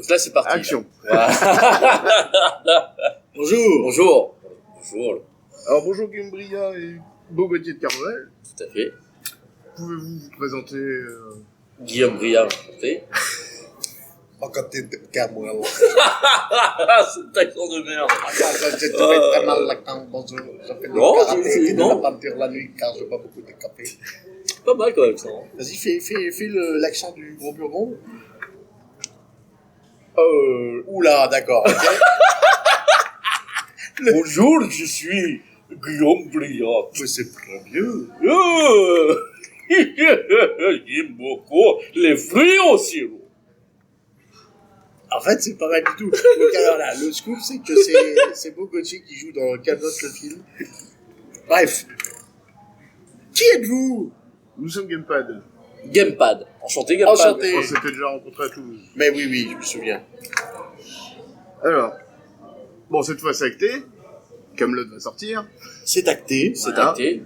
là, c'est parti. Action. Voilà. Bonjour. Bonjour. Bonjour. Alors bonjour Guillaume Bria et Beau Gauthier de Carmel. Tout à fait. Pouvez-vous vous présenter Guillaume Briard, enchanté. Enchanté de Carmel. C'est une accent de merde. J'ai trouvé très mal l'accent. Bonjour. Je fais Non, du karaté c'est- et de non. la peinture la nuit car je bois beaucoup de café. Pas mal quand même, ça. Vas-y, fais l'accent du gros Burgonde. Oula, d'accord. ok. Bonjour, je suis Guillaume Briard. Mais c'est très bien. J'aime beaucoup les fruits au sirop. En fait, c'est pas mal du tout. Donc, alors là, le scoop, c'est que c'est Beau Gauthier qui joue dans Camelot le film. Bref. Qui êtes-vous? Nous sommes Gamepad. Gamepad. Enchanté, Gamepad. Enchanté. On s'était déjà rencontrés à Toulouse. Mais oui, je me souviens. Alors, bon cette fois c'est acté. Camelot va sortir. C'est acté. C'est Voilà. acté.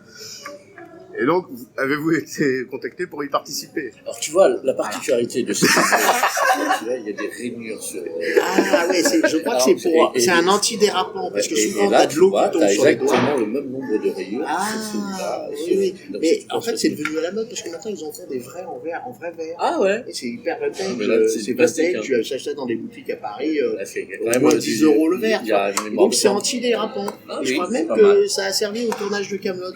Et donc, avez-vous été contacté pour y participer? Alors tu vois, la particularité de ce film, c'est qu'il y a des rainures sur les Ah ouais, je crois que c'est pour, c'est un antidérapant, parce que souvent t'as de l'eau qui tombe sur les doigts. exactement le même nombre de rayures. Ah, sur celui-là, oui. donc Mais c'est en fait, pour c'est ça. devenu à la mode, parce que maintenant ils en font des vrais en vrai verre. Ah ouais. Et c'est hyper vintage, Mais là, c'est c'est du plastique, vintage, tu achètes ça dans des boutiques à Paris, Là, c'est au moins 10 € le verre. Il y a une Et mémoire donc de c'est temps. antidérapant. Ah Et je oui, crois c'est même pas que mal. ça a servi au tournage de Camelot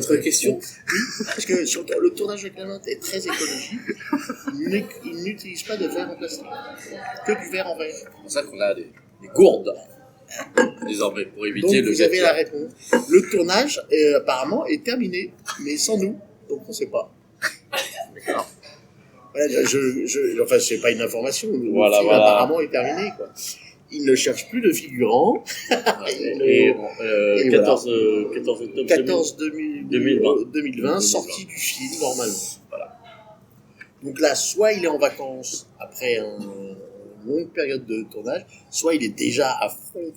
D'autres questions? Oui, parce que sur le tournage de Camelot est très écologique. Ils n'utilisent pas de verre en plastique, que du verre en verre. C'est pour ça qu'on a des gourdes, désormais, pour éviter Donc le vous avez la gaspillage. réponse. Le tournage apparemment est terminé, mais sans nous, donc on ne sait pas. Voilà, enfin c'est pas une information. Le Voilà, film voilà. apparemment est terminé quoi. Ils ne cherchent plus de figurants. Et 14 octobre 14 2020. 2020, sortie du film normalement. Voilà. Donc là, soit il est en vacances après une longue période de tournage, soit il est déjà à fond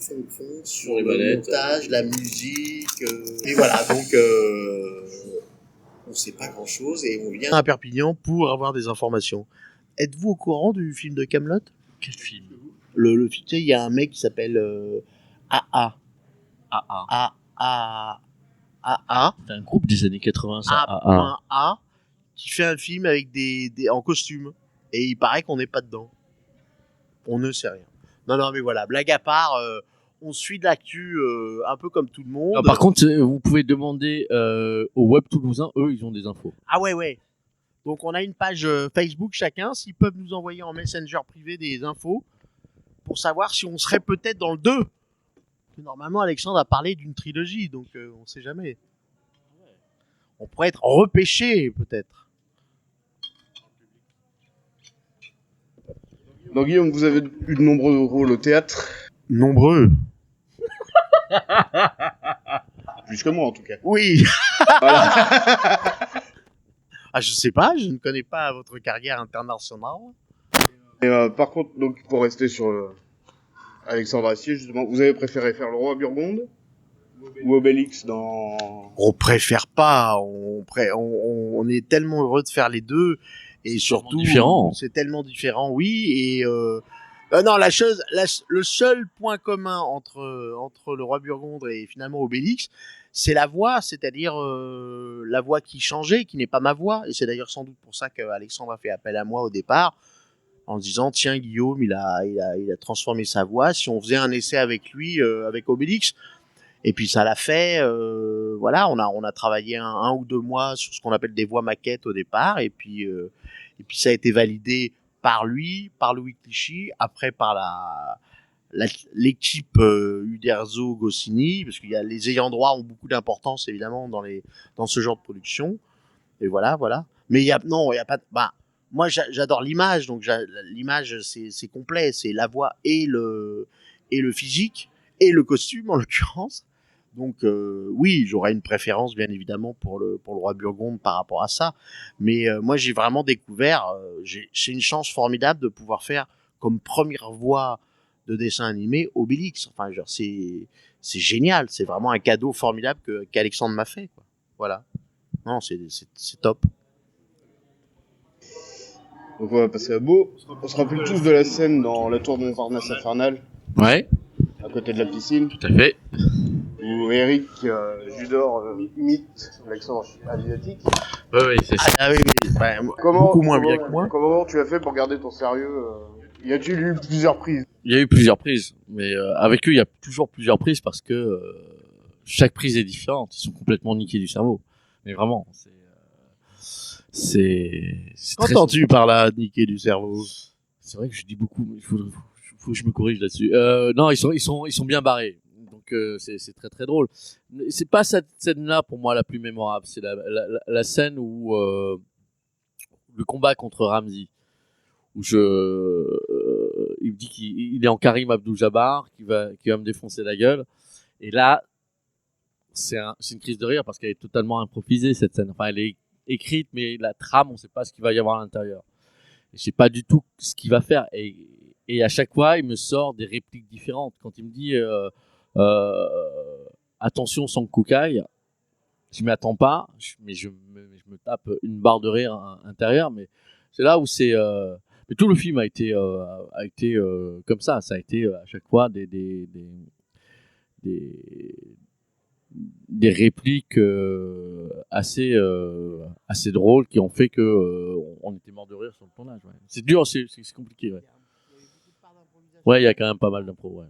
sur les le manettes. montage, la musique. Et voilà, donc on ne sait pas grand-chose et on vient à Perpignan pour avoir des informations. Êtes-vous au courant du film de Camelot? Quel film? Le film, tu sais, il y a un mec qui s'appelle AA. AA. C'est un groupe des années 80, ça. A.A. qui fait un film avec en costume. Et il paraît qu'on n'est pas dedans. On ne sait rien. Non, mais voilà, blague à part, on suit de l'actu un peu comme tout le monde. Non, par contre, vous pouvez demander au Web Toulousain, eux, ils ont des infos. Ah ouais. Donc on a une page Facebook chacun, s'ils peuvent nous envoyer en Messenger privé des infos pour savoir si on serait peut-être dans le 2. Normalement, Alexandre a parlé d'une trilogie, donc on sait jamais. On pourrait être repêché, peut-être. Donc Guillaume, vous avez eu de nombreux rôles au théâtre. Nombreux. Plus que moi en tout cas. Oui. Voilà. Ah, je sais pas, je ne connais pas votre carrière internationale. Et, par contre, donc pour rester sur Alexandre Astier, justement, vous avez préféré faire le roi Burgonde ou Obélix dans... On préfère pas, on est tellement heureux de faire les deux et surtout différent. c'est tellement différent, oui. Et non, le seul point commun entre le roi Burgonde et finalement Obélix, c'est la voix, c'est-à-dire la voix qui changeait, qui n'est pas ma voix. Et c'est d'ailleurs sans doute pour ça qu'Alexandre a fait appel à moi au départ, en disant tiens Guillaume, il a transformé sa voix. Si on faisait un essai avec lui, avec Obélix. Et puis ça l'a fait. Voilà, on a travaillé un ou 2 mois sur ce qu'on appelle des voix maquettes au départ, et puis ça a été validé par lui, par Louis Clichy, après par l'équipe Uderzo Goscinny, parce qu'il y a les ayants droit ont beaucoup d'importance évidemment dans ce genre de production. Et voilà. Mais il y a pas. Moi j'adore l'image, donc l'image c'est complet, c'est la voix et le physique et le costume en l'occurrence. Donc oui, j'aurais une préférence bien évidemment pour le roi Burgonde par rapport à ça. Mais moi j'ai vraiment découvert, c'est une chance formidable de pouvoir faire comme première voix de dessin animé Obélix. Enfin, genre, c'est génial, c'est vraiment un cadeau formidable qu'Alexandre m'a fait, quoi. Voilà. Non, c'est top. Donc on va passer à Beau. On se rappelle tous de la scène dans la tour de Montparnasse infernale, Ouais, à côté de la piscine, tout à fait. où Eric Judor imite l'accent asiatique. Ouais, c'est ça. Ah oui, ouais, beaucoup moins bien que moi. Comment tu as fait pour garder ton sérieux Y a-t-il eu plusieurs prises? Il y a eu plusieurs prises, mais avec eux, il y a toujours plusieurs prises parce que chaque prise est différente. Ils sont complètement niqués du cerveau. Mais vraiment, c'est Qu'entends-tu par là, niquer du cerveau? C'est vrai que je dis beaucoup, mais il faut que je me corrige là-dessus. Non, ils sont bien barrés. Donc c'est très très drôle. C'est pas cette scène-là pour moi la plus mémorable. C'est la scène où le combat contre Ramsey, où il me dit qu'il est en Karim Abdul-Jabbar, qui va me défoncer la gueule. Et là, c'est une crise de rire parce qu'elle est totalement improvisée cette scène. Enfin, elle est écrite, mais la trame, on sait pas ce qu'il va y avoir à l'intérieur. Je sais pas du tout ce qu'il va faire. Et à chaque fois, il me sort des répliques différentes. Quand il me dit attention Sang Kukai, je m'y attends pas, mais je me tape une barre de rire intérieure. Mais c'est là où c'est. Mais tout le film a été comme ça. Ça a été à chaque fois des répliques assez drôles qui ont fait que on était mort de rire sur le tournage. Ouais. C'est dur, c'est compliqué. Ouais. Ouais, il y a quand même pas mal d'impro. Ouais.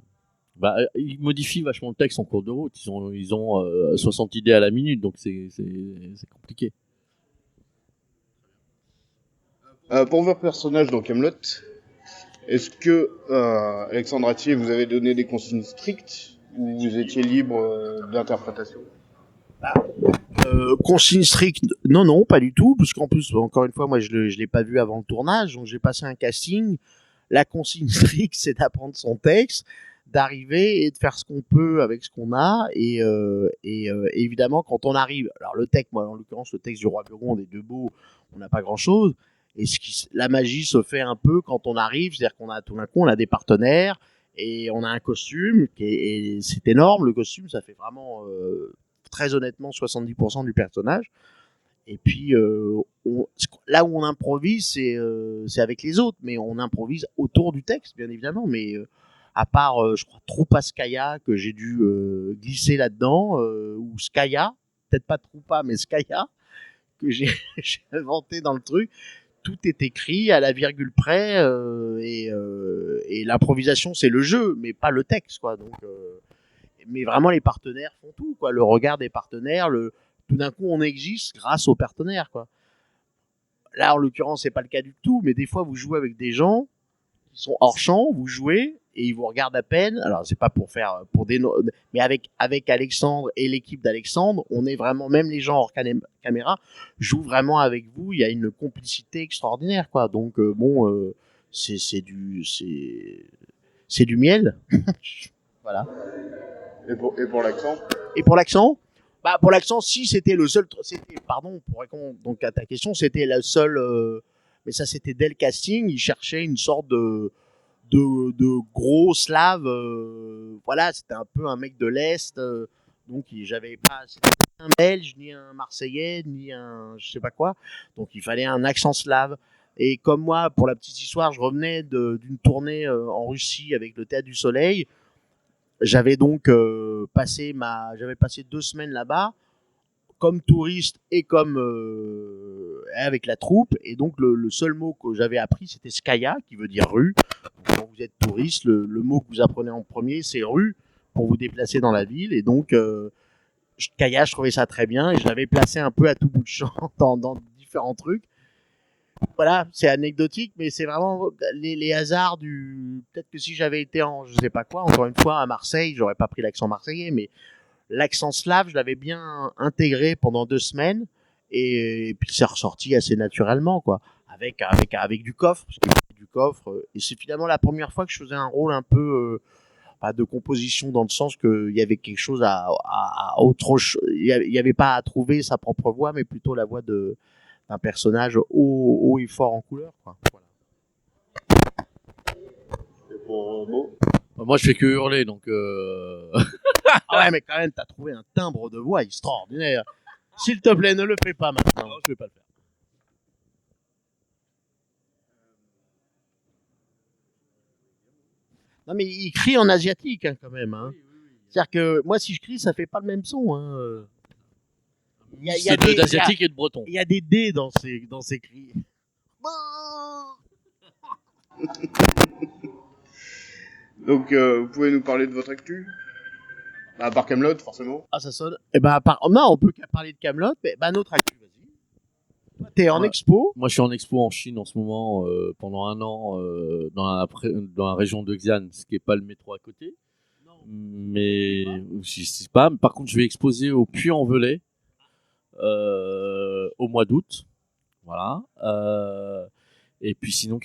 Bah, ils modifient vachement le texte en cours de route. Ils ont 60 idées à la minute, donc c'est compliqué. Pour votre personnage dans Kaamelott, est-ce que Alexandre Astier vous avez donné des consignes strictes ou vous étiez libre d'interprétation? Consigne stricte, non, pas du tout, parce qu'en plus, encore une fois, moi, je l'ai pas vu avant le tournage, donc j'ai passé un casting. La consigne stricte, c'est d'apprendre son texte, d'arriver et de faire ce qu'on peut avec ce qu'on a, et évidemment, quand on arrive, alors le texte, moi, en l'occurrence, le texte du Roi Burgonde et de Beau, on n'a pas grand-chose, et la magie se fait un peu quand on arrive, c'est-à-dire qu'on a tout d'un coup, on a des partenaires, et on a un costume, et c'est énorme, le costume, ça fait vraiment... très honnêtement 70% du personnage. Et puis là où on improvise, c'est avec les autres, mais on improvise autour du texte, bien évidemment. Mais à part, je crois, Troupa Skaya que j'ai dû glisser là-dedans, ou Skaya, peut-être pas Troupa, mais Skaya, que j'ai inventé dans le truc. Tout est écrit à la virgule près, et l'improvisation, c'est le jeu, mais pas le texte, quoi. Donc mais vraiment les partenaires font tout, quoi. Le regard des partenaires, tout d'un coup on existe grâce aux partenaires, quoi. Là en l'occurrence c'est pas le cas du tout, mais des fois vous jouez avec des gens qui sont hors champ, vous jouez et ils vous regardent à peine. Alors c'est pas pour faire mais avec Alexandre et l'équipe d'Alexandre, on est vraiment, même les gens hors caméra jouent vraiment avec vous. Il y a une complicité extraordinaire, quoi. Donc c'est du miel. Voilà. Et pour l'accent? Et pour l'accent, bah pour l'accent, si c'était le seul, pardon, pour répondre donc à ta question, c'était la seule, mais ça c'était dès le casting, ils cherchaient une sorte de gros slave, voilà, c'était un peu un mec de l'Est, donc j'avais pas, c'était ni un Belge, ni un Marseillais, ni un je sais pas quoi, donc il fallait un accent slave. Et comme moi, pour la petite histoire, je revenais d'une tournée en Russie avec le Théâtre du Soleil. J'avais donc j'avais passé 2 semaines là-bas comme touriste et comme avec la troupe, et donc le seul mot que j'avais appris c'était Skaya, qui veut dire rue. Donc, quand vous êtes touriste, le mot que vous apprenez en premier c'est rue pour vous déplacer dans la ville, et donc Skaya, je trouvais ça très bien et je l'avais placé un peu à tout bout de champ dans différents trucs. Voilà, c'est anecdotique, mais c'est vraiment les hasards peut-être que si j'avais été je sais pas quoi, encore une fois, à Marseille, j'aurais pas pris l'accent marseillais, mais l'accent slave, je l'avais bien intégré pendant 2 semaines, et puis c'est ressorti assez naturellement, quoi. Avec du coffre, parce que du coffre, et c'est finalement la première fois que je faisais un rôle un peu, de composition, dans le sens qu'il y avait quelque chose à autre chose, il y avait pas à trouver sa propre voix, mais plutôt la voix d'un personnage haut et fort en couleur, quoi. Voilà. Et pour Beau? Moi, je fais que hurler, donc. Ah ouais, mais quand même, t'as trouvé un timbre de voix extraordinaire. S'il te plaît, ne le fais pas maintenant. Non, je vais pas le faire. Non, mais il crie en asiatique, hein, quand même. Hein. C'est-à-dire que moi, si je crie, ça fait pas le même son. Hein. C'est d'asiatique et de breton. Il y a des D dans ces cris. Donc, vous pouvez nous parler de votre actu? À part Kaamelott, forcément. Ah, ça sonne. Eh ben, non, on peut qu'à parler de Kaamelott, mais notre actu, vas-y. Toi, t'es en expo. Moi, je suis en expo en Chine en ce moment pendant 1 an dans la région de Xi'an, ce qui est pas le métro à côté. Non. Mais je sais pas. Par contre, je vais exposer au Puy-en-Velay au mois d'août. Voilà. Et puis sinon,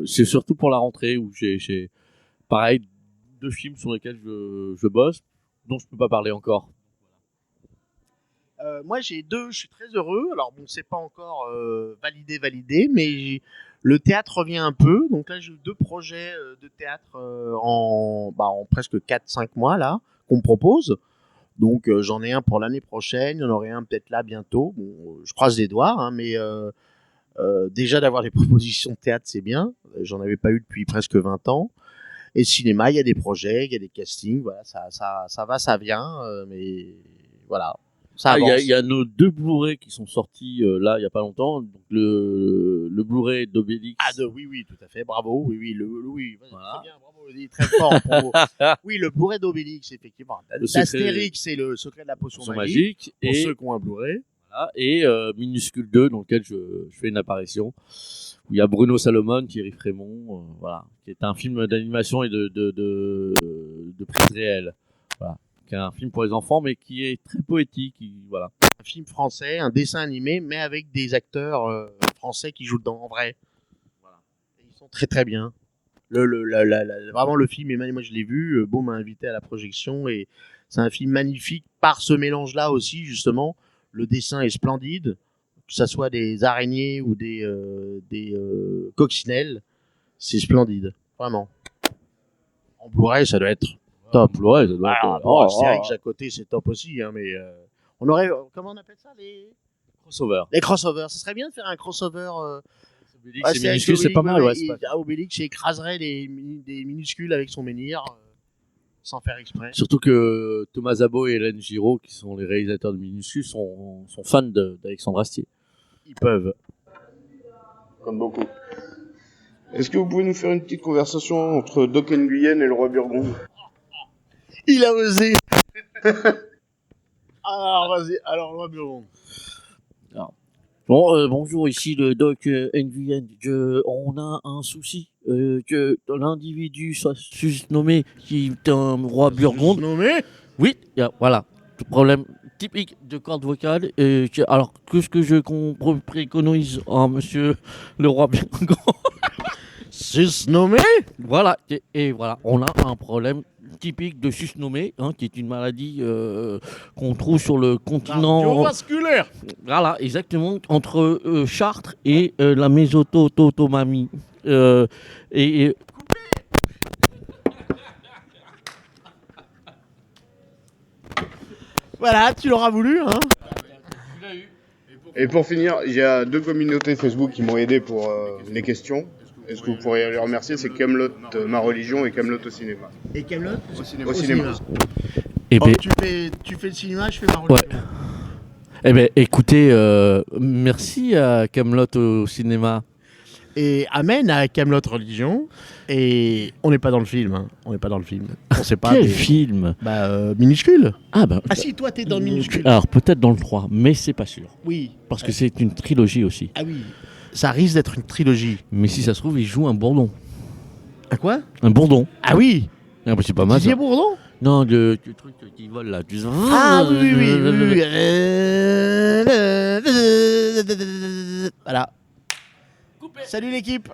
c'est surtout pour la rentrée où j'ai pareil 2 films sur lesquels je bosse, dont je peux pas parler encore. Moi, j'ai 2, je suis très heureux. Alors, bon, c'est pas encore validé, mais le théâtre revient un peu. Donc là, j'ai eu 2 projets de théâtre en presque 4-5 mois, là, qu'on me propose. Donc, j'en ai un pour l'année prochaine. Il y en aurait un peut-être là bientôt. Bon, je croise les doigts, hein, mais déjà d'avoir des propositions de théâtre, c'est bien. J'en avais pas eu depuis presque 20 ans. Et cinéma, il y a des projets, il y a des castings. Voilà, ça va, ça vient. Mais voilà. Il y a nos 2 Blu-ray qui sont sortis là il y a pas longtemps. Donc le Blu-ray d'Obélix. Oui, tout à fait. Bravo. Oui, voilà. Très bien, bravo. Il est très fort. Bravo. Oui, le Blu-ray d'Obélix, effectivement. D'Astérix, c'est le secret de la potion magique. Pour ceux qui ont un Blu-ray. Voilà. Et Minuscule 2, dans lequel je fais une apparition. Où il y a Bruno Salomon, Thierry Frémont, voilà, qui est un film d'animation et de prise réelle. Voilà. Qui est un film pour les enfants, mais qui est très poétique. Voilà. Un film français, un dessin animé, mais avec des acteurs français qui jouent dedans, en vrai. Voilà. Et ils sont très très bien. Vraiment, le film, et moi je l'ai vu, Beau m'a invité à la projection, et c'est un film magnifique par ce mélange-là aussi, justement. Le dessin est splendide, que ça soit des araignées ou des coccinelles, c'est splendide, vraiment. En Blu-ray, ça doit être top. Blu-ray, ça doit être. C'est vrai que à côté, c'est top aussi, hein, mais on aurait, comment on appelle ça, les crossovers. Les crossovers, ce serait bien de faire un crossover. Obélix et Minuscule, c'est pas mal, ouais. Obélix écraserait des minuscules avec son menhir, sans faire exprès. Surtout que Thomas Zabo et Hélène Giraud, qui sont les réalisateurs de Minuscule, sont fans d'Alexandre Astier. Ils peuvent. Comme beaucoup. Est-ce que vous pouvez nous faire une petite conversation entre Doc Nguyen et le roi Burgonde? Il a osé. Alors, vas-y. Alors, le roi Burgonde. Bon, bonjour, ici le Doc Nguyen. On a un souci. Que l'individu soit surnommé qui est un roi Burgonde. Surnommé? Oui, voilà. Problème typique de corde vocale. Alors, qu'est-ce que je préconise à monsieur le roi Burgonde? Susnommé? Voilà. Et voilà, on a un problème typique de susnommé, hein, qui est une maladie qu'on trouve sur le continent cardiovasculaire. Voilà, exactement, entre Chartres et la mésototomamie. Voilà, tu l'auras voulu, hein. Et pour finir, il y a 2 communautés Facebook qui m'ont aidé pour les questions. Est-ce que vous pourriez les remercier? C'est Kaamelott, ma religion, et Kaamelott au cinéma. Et Kaamelott au cinéma. Et tu fais le cinéma, je fais ma religion. Ouais. Eh ben, écoutez, merci à Kaamelott au cinéma. Et amen à Kaamelott religion. Et on n'est pas dans le film, hein. On n'est pas dans le film. On sait pas. Quel film? Minuscule. Ah si, toi t'es dans Minuscule. Alors peut-être dans le 3, mais c'est pas sûr. Oui. Parce que c'est une trilogie aussi. Ah oui. Ça risque d'être une trilogie. Mais si ça se trouve, il joue un bourdon. Un quoi? Un bourdon. Ah oui. Ah, bah, c'est pas mal. Didier Bourdon? Non, le truc qui vole là. Ah oui. Voilà. Salut l'équipe.